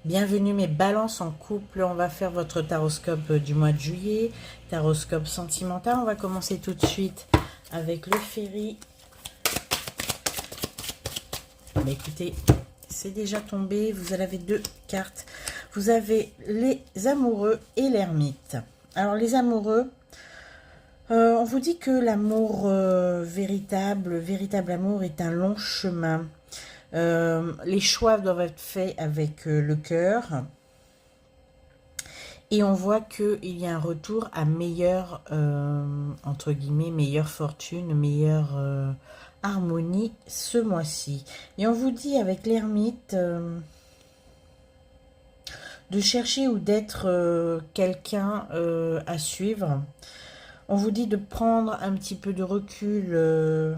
Bienvenue mes balances en couple, on va faire votre taroscope du mois de juillet, taroscope sentimental. On va commencer tout de suite avec le Féri. Mais écoutez, c'est déjà tombé, vous avez deux cartes. Vous avez les amoureux et l'ermite. Alors les amoureux, on vous dit que l'amour véritable amour est un long chemin. Les choix doivent être faits avec le cœur. Et on voit qu'il y a un retour à meilleure, entre guillemets, meilleure fortune, meilleure harmonie ce mois-ci. Et on vous dit avec l'ermite de chercher ou d'être quelqu'un à suivre. On vous dit de prendre un petit peu de recul de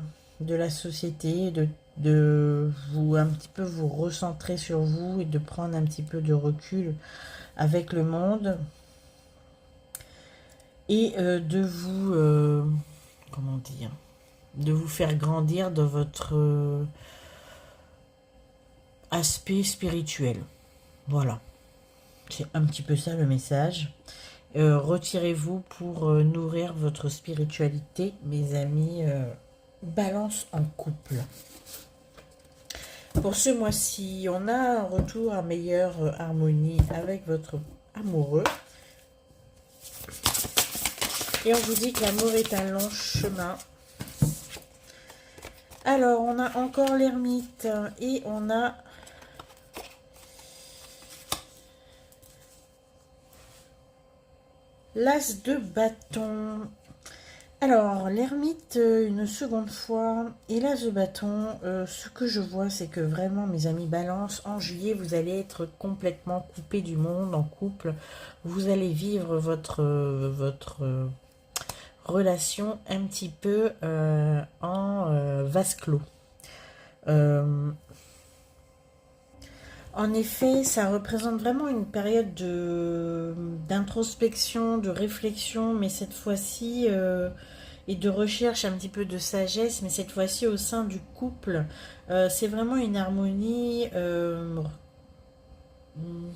la société, de vous un petit peu vous recentrer sur vous et de prendre un petit peu de recul avec le monde et de vous comment dire, de vous faire grandir dans votre aspect spirituel. Voilà, c'est un petit peu ça le message. Retirez-vous pour nourrir votre spiritualité, mes amis. Balance en couple. Pour ce mois-ci, on a un retour à meilleure harmonie avec votre amoureux. Et on vous dit que l'amour est un long chemin. Alors, on a encore l'ermite et on a l'as de bâton. Alors, l'ermite, une seconde fois, et l'as de bâton, ce que je vois, c'est que vraiment, mes amis balance, en juillet, vous allez être complètement coupé du monde en couple. Vous allez vivre votre relation un petit peu en vase clos. En effet, ça représente vraiment une période d'introspection, de réflexion, mais cette fois-ci, et de recherche un petit peu de sagesse, mais cette fois-ci au sein du couple. C'est vraiment une harmonie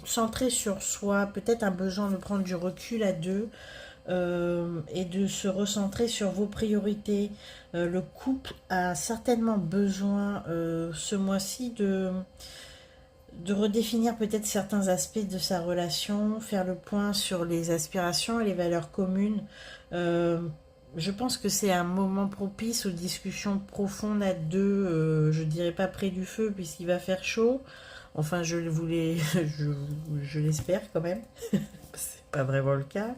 centrée sur soi, peut-être un besoin de prendre du recul à deux. Et de se recentrer sur vos priorités. Le couple a certainement besoin ce mois-ci de redéfinir peut-être certains aspects de sa relation, faire le point sur les aspirations et les valeurs communes. Je pense que c'est un moment propice aux discussions profondes à deux, je dirais pas près du feu puisqu'il va faire chaud. Enfin, je voulais, je l'espère quand même. C'est pas vraiment le cas.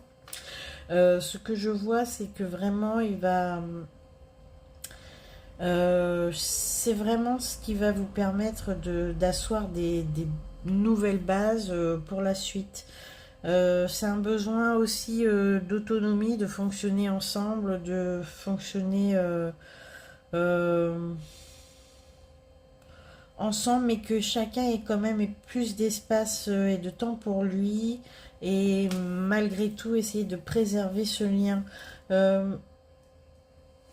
Ce que je vois, c'est que vraiment, il va... c'est vraiment ce qui va vous permettre d'asseoir des nouvelles bases pour la suite. C'est un besoin aussi d'autonomie, de fonctionner ensemble, de fonctionner ensemble, mais que chacun ait quand même plus d'espace et de temps pour lui, et malgré tout essayer de préserver ce lien. Euh,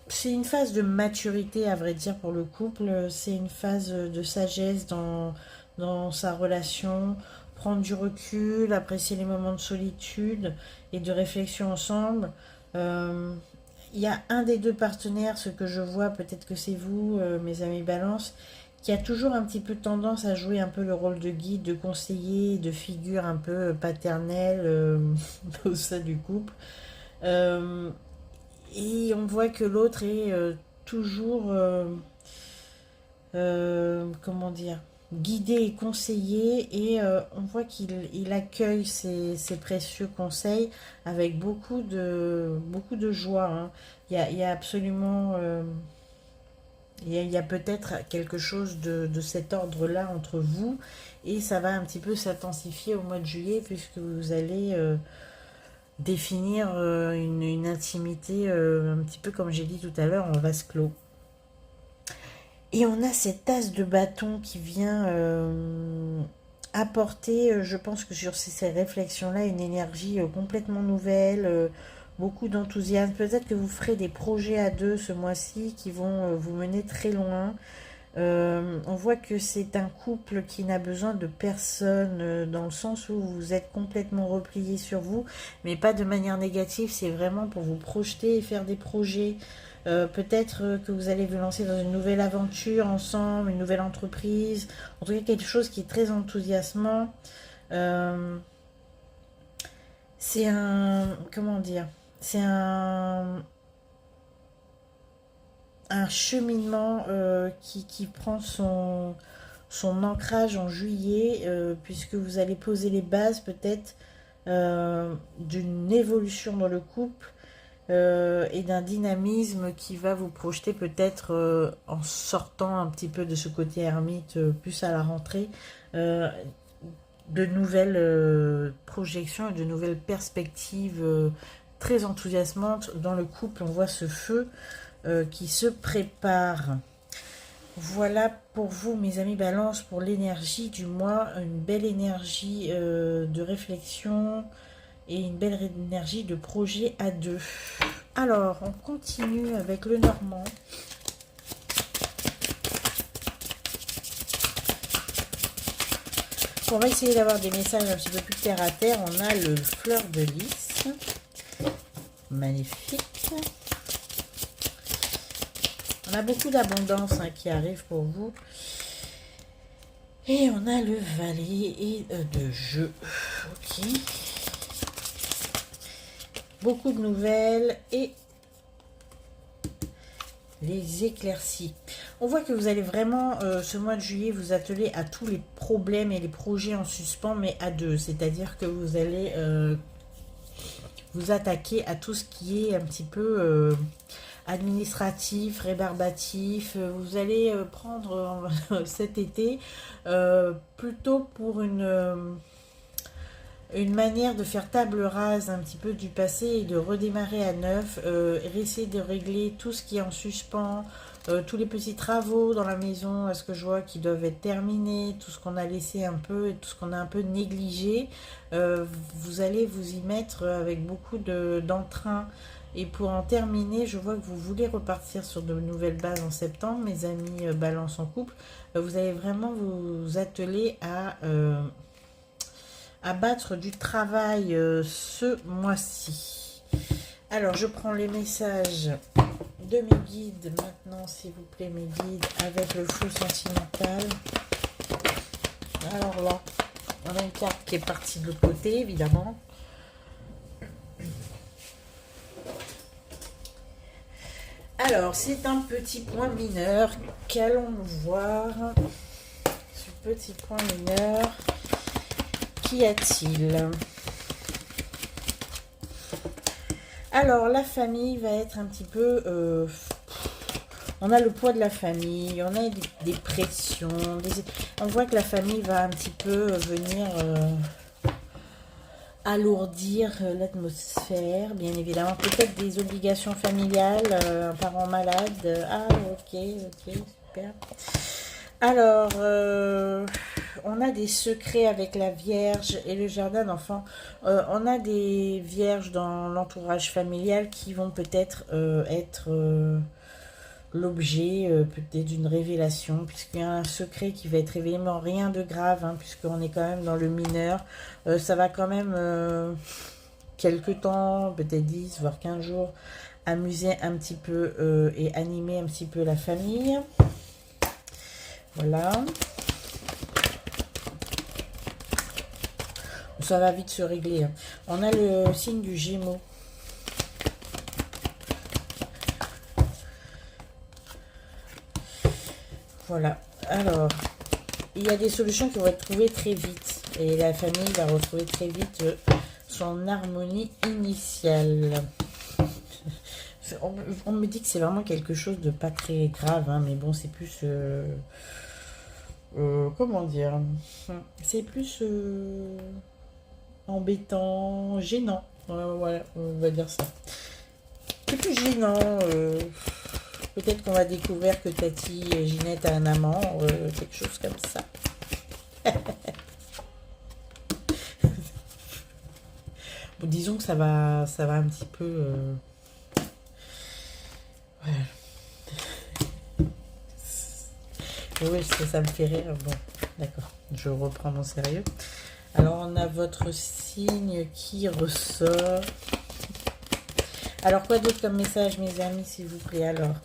c'est une phase de maturité, à vrai dire, pour le couple. C'est une phase de sagesse dans sa relation. Prendre du recul, apprécier les moments de solitude et de réflexion ensemble. Euh, il y a un des deux partenaires, ce que je vois, peut-être que c'est vous, mes amis balance, qui a toujours un petit peu tendance à jouer un peu le rôle de guide, de conseiller, de figure un peu paternelle au sein du couple. Euh, et on voit que l'autre est toujours, comment dire, guidé et conseillé, et on voit qu'il accueille ses précieux conseils avec beaucoup de joie. Hein. Il y a absolument... il y a peut-être quelque chose de cet ordre-là entre vous, et ça va un petit peu s'intensifier au mois de juillet puisque vous allez définir une intimité un petit peu comme j'ai dit tout à l'heure en vase clos. Et on a cette as de bâton qui vient apporter, je pense que sur ces réflexions-là, une énergie complètement nouvelle, beaucoup d'enthousiasme. Peut-être que vous ferez des projets à deux ce mois-ci qui vont vous mener très loin. On voit que c'est un couple qui n'a besoin de personne, dans le sens où vous êtes complètement replié sur vous, mais pas de manière négative, c'est vraiment pour vous projeter et faire des projets. Peut-être que vous allez vous lancer dans une nouvelle aventure ensemble, une nouvelle entreprise, en tout cas quelque chose qui est très enthousiasmant. Euh, c'est un, comment dire, c'est un cheminement qui prend son ancrage en juillet, puisque vous allez poser les bases peut-être d'une évolution dans le couple, et d'un dynamisme qui va vous projeter peut-être, en sortant un petit peu de ce côté ermite, plus à la rentrée, euh, de nouvelles projections et de nouvelles perspectives très enthousiasmantes dans le couple. On voit ce feu qui se prépare. Voilà pour vous, mes amis Balance, pour l'énergie du mois. Une belle énergie de réflexion et une belle énergie de projet à deux. Alors, on continue avec le Normand. On va essayer d'avoir des messages un petit peu plus terre à terre. On a le fleur de lys. Magnifique. On a beaucoup d'abondance qui arrive pour vous. Et on a le valet et de jeu. Ok. Beaucoup de nouvelles et les éclaircies. On voit que vous allez vraiment, ce mois de juillet, vous atteler à tous les problèmes et les projets en suspens, mais à deux. C'est-à-dire que vous allez vous attaquer à tout ce qui est un petit peu administratif, rébarbatif. Vous allez prendre cet été plutôt pour une manière de faire table rase un petit peu du passé et de redémarrer à neuf, essayer de régler tout ce qui est en suspens, tous les petits travaux dans la maison, à ce que je vois, qui doivent être terminés, tout ce qu'on a laissé un peu et tout ce qu'on a un peu négligé. Vous allez vous y mettre avec beaucoup d'entrain. Et pour en terminer, je vois que vous voulez repartir sur de nouvelles bases en septembre, mes amis Balance en couple. Vous allez vraiment vous atteler à battre du travail ce mois-ci. Alors, je prends les messages de mes guides maintenant, s'il vous plaît, mes guides, avec le feu sentimental. Alors là, on a une carte qui est partie de l'autre côté, évidemment. Alors, c'est un petit point mineur. Qu'allons-nous voir? Ce petit point mineur, qu'y a-t-il? Alors, la famille va être un petit peu... on a le poids de la famille, on a des pressions. On voit que la famille va un petit peu venir... alourdir l'atmosphère, bien évidemment. Peut-être des obligations familiales, un parent malade. Ah, ok, super. Alors, on a des secrets avec la Vierge et le jardin d'enfants. On a des vierges dans l'entourage familial qui vont peut-être être l'objet peut-être d'une révélation, puisqu'il y a un secret qui va être révélé, mais rien de grave, puisqu'on est quand même dans le mineur. Ça va quand même quelques temps, peut-être 10, voire 15 jours, amuser un petit peu et animer un petit peu la famille. Voilà. Ça va vite se régler. On a le signe du Gémeaux. Voilà. Alors, il y a des solutions qui vont être trouvées très vite. Et la famille va retrouver très vite son harmonie initiale. On me dit que c'est vraiment quelque chose de pas très grave, mais bon, c'est plus... comment dire? C'est plus embêtant, gênant. Voilà, on va dire ça. C'est plus gênant. Peut-être qu'on va découvrir que Tati et Ginette a un amant, quelque chose comme ça. Bon, disons que ça va un petit peu... voilà. Oui, ça me fait rire. Bon, d'accord. Je reprends mon sérieux. Alors, on a votre signe qui ressort. Alors, quoi d'autre comme message, mes amis, s'il vous plaît, alors?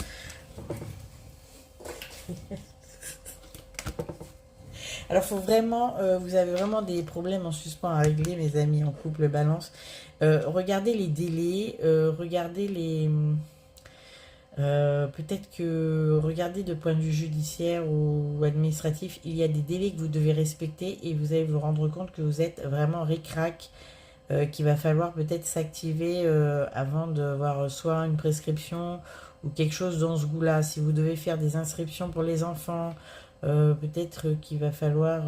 Alors, faut vraiment, vous avez vraiment des problèmes en suspens à régler, mes amis, en couple balance. Regardez les délais, regardez les... peut-être que, regardez de point de vue judiciaire ou administratif, il y a des délais que vous devez respecter et vous allez vous rendre compte que vous êtes vraiment ric-rac, qu'il va falloir peut-être s'activer avant d'avoir soit une prescription ou quelque chose dans ce goût-là. Si vous devez faire des inscriptions pour les enfants, peut-être qu'il va falloir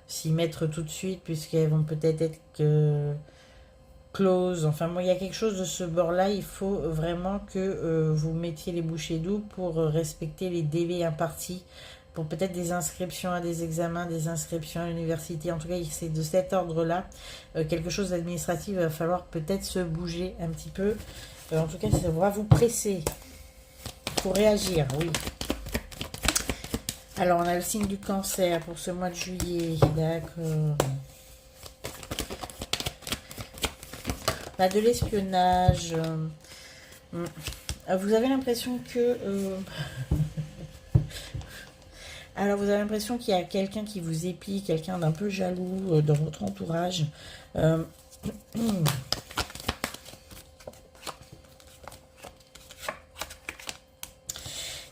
s'y mettre tout de suite puisqu'elles vont peut-être être close. Enfin, moi, il y a quelque chose de ce bord-là. Il faut vraiment que vous mettiez les bouchées doubles pour respecter les délais impartis pour peut-être des inscriptions à des examens, des inscriptions à l'université. En tout cas, c'est de cet ordre-là. Quelque chose d'administratif, il va falloir peut-être se bouger un petit peu. En tout cas, ça va vous presser pour réagir, oui. Alors, on a le signe du cancer pour ce mois de juillet. D'accord. On a de l'espionnage. Vous avez l'impression que... Alors, vous avez l'impression qu'il y a quelqu'un qui vous épie, quelqu'un d'un peu jaloux dans votre entourage. Il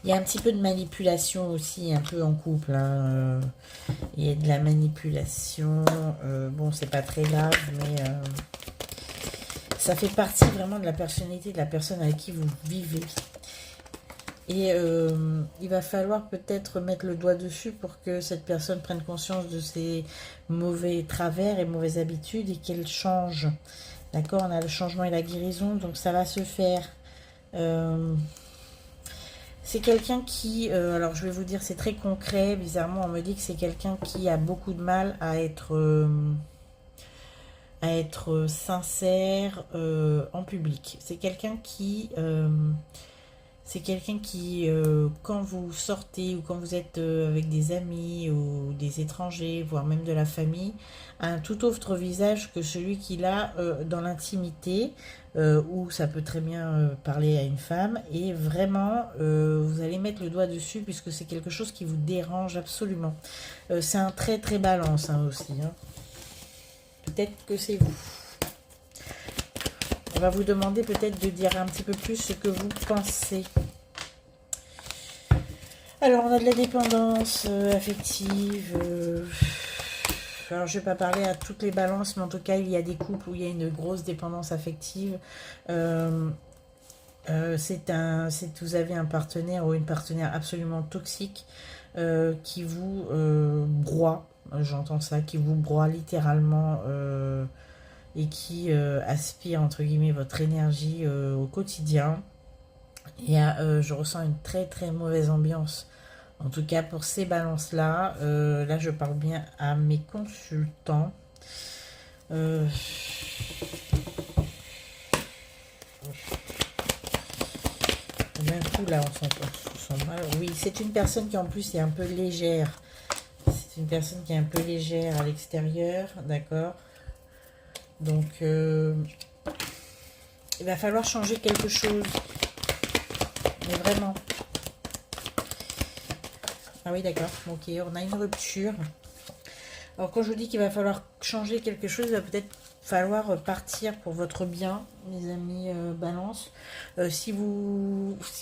y a un petit peu de manipulation aussi, un peu en couple. Hein. Il y a de la manipulation. Bon, c'est pas très grave, mais ça fait partie vraiment de la personnalité de la personne avec qui vous vivez. Et il va falloir peut-être mettre le doigt dessus pour que cette personne prenne conscience de ses mauvais travers et mauvaises habitudes et qu'elle change. D'accord, on a le changement et la guérison, donc ça va se faire. C'est quelqu'un qui, alors je vais vous dire, c'est très concret. Bizarrement, on me dit que c'est quelqu'un qui a beaucoup de mal à être sincère en public. C'est quelqu'un qui... quand vous sortez ou quand vous êtes avec des amis ou des étrangers, voire même de la famille, a un tout autre visage que celui qu'il a dans l'intimité, où ça peut très bien parler à une femme. Et vraiment, vous allez mettre le doigt dessus puisque c'est quelque chose qui vous dérange absolument. C'est un très très balance hein, aussi. Hein. Peut-être que c'est vous. On va vous demander peut-être de dire un petit peu plus ce que vous pensez. Alors, on a de la dépendance affective. Alors, je ne vais pas parler à toutes les balances, mais en tout cas, il y a des couples où il y a une grosse dépendance affective. Vous avez un partenaire ou une partenaire absolument toxique qui vous broie. J'entends ça, qui vous broie littéralement... et qui aspire entre guillemets votre énergie au quotidien. Et je ressens une très très mauvaise ambiance. En tout cas pour ces balances là, là je parle bien à mes consultants. D'un coup là on sent mal. Oui, c'est une personne qui en plus est un peu légère. C'est une personne qui est un peu légère à l'extérieur, d'accord. Donc, il va falloir changer quelque chose. Mais vraiment. Ah oui, d'accord. Ok, on a une rupture. Alors, quand je vous dis qu'il va falloir changer quelque chose, il va peut-être falloir partir pour votre bien, mes amis balance. Si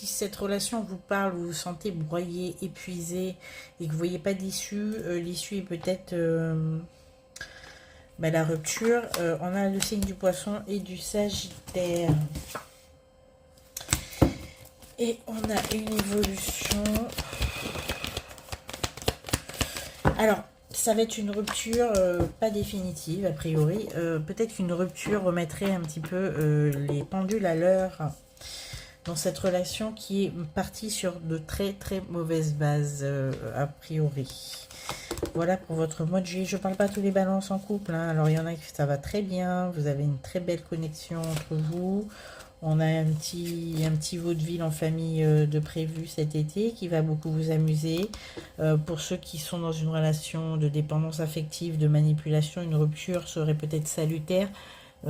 cette relation vous parle, vous vous sentez broyé, épuisé et que vous ne voyez pas d'issue, l'issue est peut-être... la rupture, on a le signe du poisson et du sagittaire. Et on a une évolution. Alors, ça va être une rupture pas définitive, a priori. Peut-être qu'une rupture remettrait un petit peu les pendules à l'heure dans cette relation qui est partie sur de très très mauvaises bases, a priori. Voilà pour votre mois de juillet. Je ne parle pas tous les balances en couple. Hein. Alors, il y en a qui ça va très bien. Vous avez une très belle connexion entre vous. On a un petit vaudeville en famille de prévu cet été qui va beaucoup vous amuser. Pour ceux qui sont dans une relation de dépendance affective, de manipulation, une rupture serait peut-être salutaire.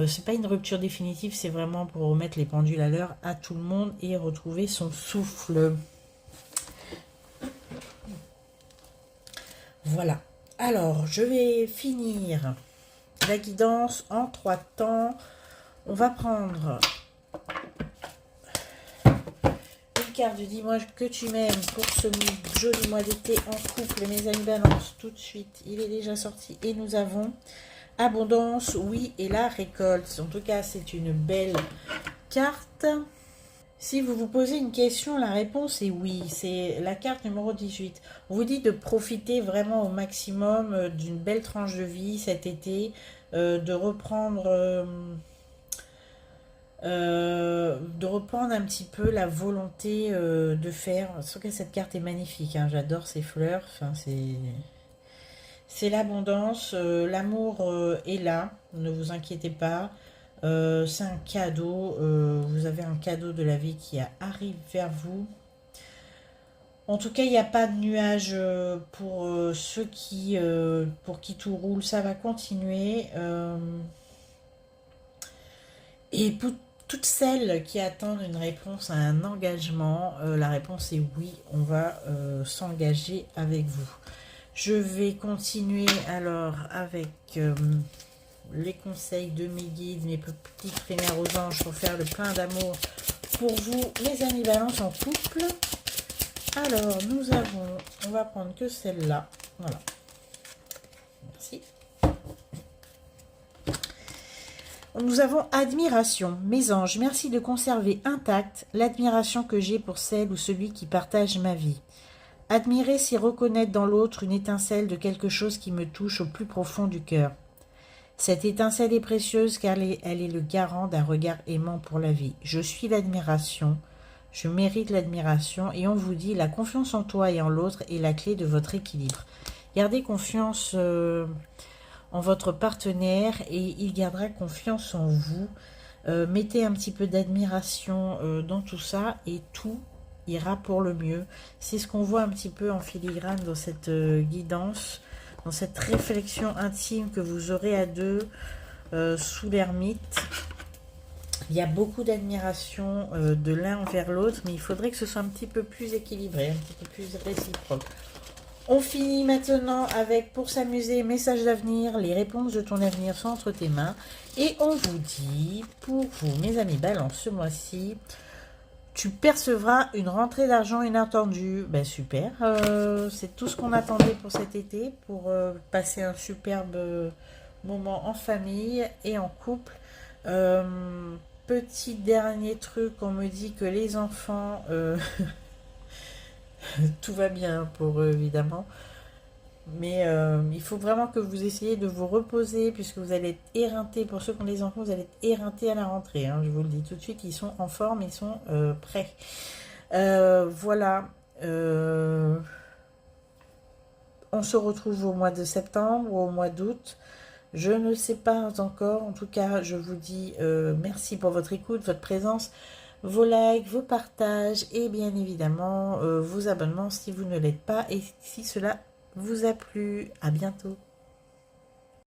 C'est pas une rupture définitive, c'est vraiment pour remettre les pendules à l'heure à tout le monde et retrouver son souffle. Voilà. Alors, je vais finir la guidance en 3 temps. On va prendre une carte du dis-moi que tu m'aimes pour ce joli mois d'été en couple. Mes amis balance tout de suite. Il est déjà sorti et nous avons abondance, oui, et la récolte. En tout cas, c'est une belle carte. Si vous vous posez une question, la réponse est oui. C'est la carte numéro 18. On vous dit de profiter vraiment au maximum d'une belle tranche de vie cet été, de reprendre un petit peu la volonté de faire. Sauf que cette carte est magnifique, hein. J'adore ces fleurs. Enfin, c'est l'abondance. L'amour est là, ne vous inquiétez pas. C'est un cadeau, vous avez un cadeau de la vie qui arrive vers vous. En tout cas, il n'y a pas de nuages pour ceux pour qui tout roule, ça va continuer. Et pour toutes celles qui attendent une réponse à un engagement, la réponse est oui, on va s'engager avec vous. Je vais continuer alors avec les conseils de mes guides, mes petites primaires aux anges pour faire le plein d'amour pour vous, mes amis balance en couple. Alors, on va prendre que celle-là. Voilà. Merci. Nous avons admiration. Mes anges, merci de conserver intacte l'admiration que j'ai pour celle ou celui qui partage ma vie. Admirer, c'est reconnaître dans l'autre une étincelle de quelque chose qui me touche au plus profond du cœur. Cette étincelle est précieuse car elle est le garant d'un regard aimant pour la vie. Je suis l'admiration, je mérite l'admiration et on vous dit la confiance en toi et en l'autre est la clé de votre équilibre. Gardez confiance en votre partenaire et il gardera confiance en vous. Mettez un petit peu d'admiration dans tout ça et tout ira pour le mieux. C'est ce qu'on voit un petit peu en filigrane dans cette guidance, dans cette réflexion intime que vous aurez à deux sous l'ermite. Il y a beaucoup d'admiration de l'un envers l'autre, mais il faudrait que ce soit un petit peu plus équilibré, un petit peu plus réciproque. On finit maintenant avec, pour s'amuser, message d'avenir, les réponses de ton avenir sont entre tes mains. Et on vous dit, pour vous, mes amis balance, ce mois-ci, tu percevras une rentrée d'argent inattendue. Ben super, c'est tout ce qu'on attendait pour cet été, pour passer un superbe moment en famille et en couple. Petit dernier truc, on me dit que les enfants, tout va bien pour eux évidemment. Mais il faut vraiment que vous essayiez de vous reposer puisque vous allez être éreintés. Pour ceux qui ont des enfants, vous allez être éreintés à la rentrée. Hein, je vous le dis tout de suite, ils sont en forme, ils sont prêts. Voilà. On se retrouve au mois de septembre ou au mois d'août. Je ne sais pas encore. En tout cas, je vous dis merci pour votre écoute, votre présence, vos likes, vos partages et bien évidemment vos abonnements si vous ne l'êtes pas et si cela vous a plu. À bientôt.